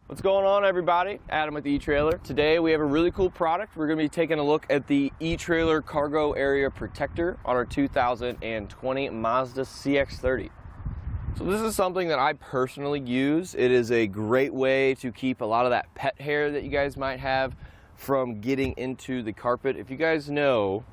What's going on, everybody? Adam with Etrailer. Today we have a really cool product. We're going to be taking a look at the Etrailer Cargo Area Protector on our 2020 Mazda CX-30. So this is something that I personally use. It is a great way to keep a lot of that pet hair that you guys might have from getting into the carpet. If you guys know,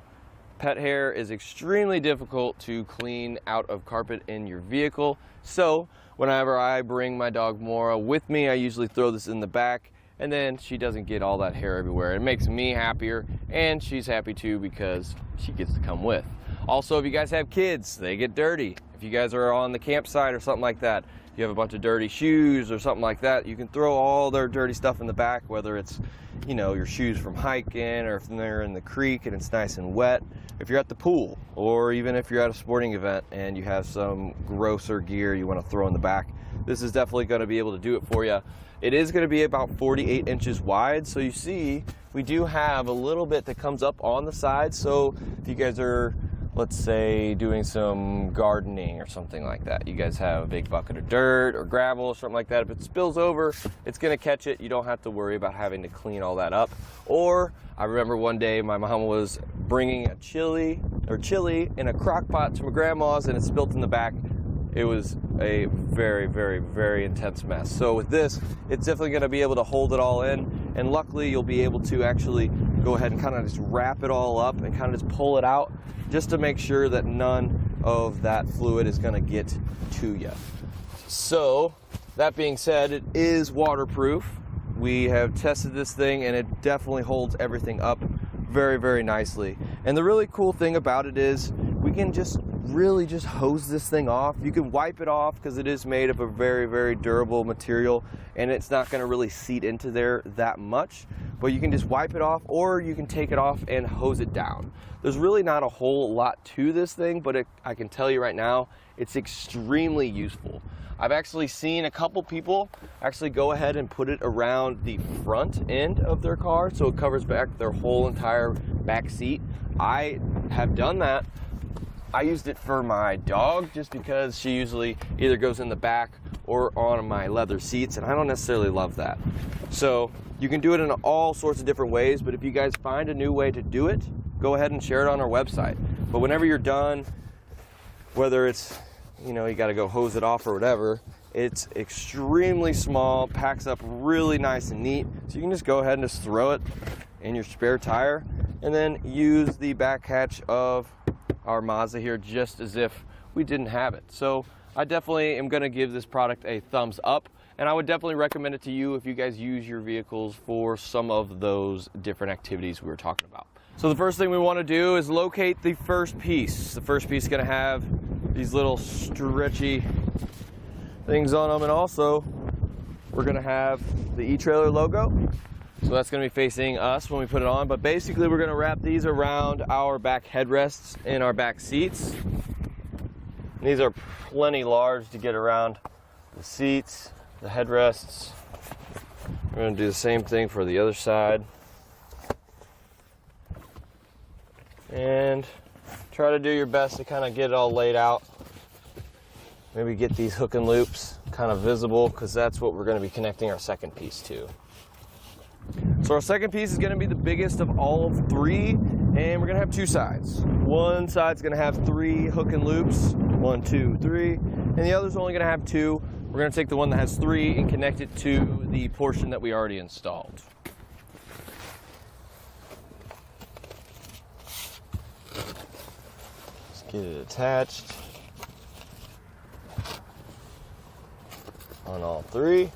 pet hair is extremely difficult to clean out of carpet in your vehicle. So whenever I bring my dog Maura with me, I usually throw this in the back, and then she doesn't get all that hair everywhere. It makes me happier, and she's happy too because she gets to come with. Also, if you guys have kids, they get dirty. If you guys are on the campsite or something like that, you have a bunch of dirty shoes or something like that, you can throw all their dirty stuff in the back, whether it's, you know, your shoes from hiking or if they're in the creek and it's nice and wet. If you're at the pool, or even if you're at a sporting event and you have some grosser gear you want to throw in the back, this is definitely going to be able to do it for you. It is going to be about 48 inches wide, so you see we do have a little bit that comes up on the side. So if you guys are, let's say, doing some gardening or something like that, you guys have a big bucket of dirt or gravel or something like that, if it spills over, it's going to catch it. You don't have to worry about having to clean all that up. Or I remember one day my mom was bringing a chili in a crock pot to my grandma's, and it spilled in the back. It was a very, very, very intense mess. So with this, it's definitely going to be able to hold it all in, and luckily you'll be able to actually go ahead and kind of just wrap it all up and kind of just pull it out, just to make sure that none of that fluid is going to get to you. So that being said, it is waterproof. We have tested this thing and it definitely holds everything up very, very nicely. And the really cool thing about it is we can just really just hose this thing off. You can wipe it off because it is made of a very, very durable material, and it's not going to really seep into there that much. But you can just wipe it off, or you can take it off and hose it down. There's really not a whole lot to this thing, but I can tell you right now, it's extremely useful. I've actually seen a couple people actually go ahead and put it around the front end of their car, so it covers back their whole entire back seat. I have done that. I used it for my dog just because she usually either goes in the back or on my leather seats, and I don't necessarily love that. So you can do it in all sorts of different ways, but if you guys find a new way to do it, go ahead and share it on our website. But whenever you're done, whether it's, you know, you got to go hose it off or whatever, it's extremely small, packs up really nice and neat, so you can just go ahead and just throw it in your spare tire and then use the back hatch of our Mazda here just as if we didn't have it. So I definitely am going to give this product a thumbs up, and I would definitely recommend it to you if you guys use your vehicles for some of those different activities we were talking about. So the first thing we want to do is locate the first piece. The first piece is going to have these little stretchy things on them, and also we're going to have the Etrailer logo. So that's going to be facing us when we put it on, but basically we're going to wrap these around our back headrests in our back seats. And these are plenty large to get around the seats, the headrests. We're going to do the same thing for the other side. And try to do your best to kind of get it all laid out. Maybe get these hook and loops kind of visible, because that's what we're going to be connecting our second piece to. So our second piece is going to be the biggest of all three, and we're going to have two sides. One side's going to have 3 hook and loops, 1, 2, 3, and the other's only going to have 2. We're going to take the one that has 3 and connect it to the portion that we already installed. Let's get it attached on all 3.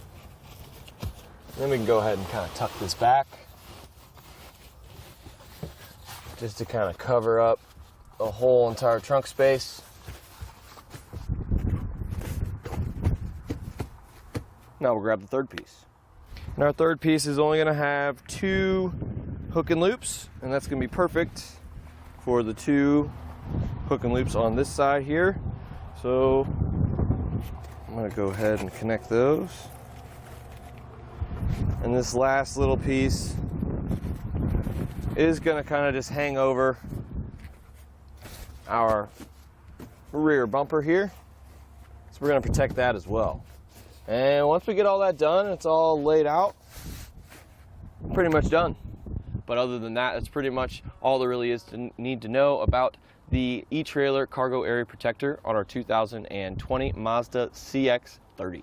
Then we can go ahead and kind of tuck this back just to kind of cover up the whole entire trunk space. Now we'll grab the third piece. And our third piece is only going to have 2 hook and loops, and that's going to be perfect for the 2 hook and loops on this side here. So I'm going to go ahead and connect those. And this last little piece is going to kind of just hang over our rear bumper here. So we're going to protect that as well. And once we get all that done, it's all laid out, pretty much done. But other than that, that's pretty much all there really is to need to know about the Etrailer Cargo Area Protector on our 2020 Mazda CX-30.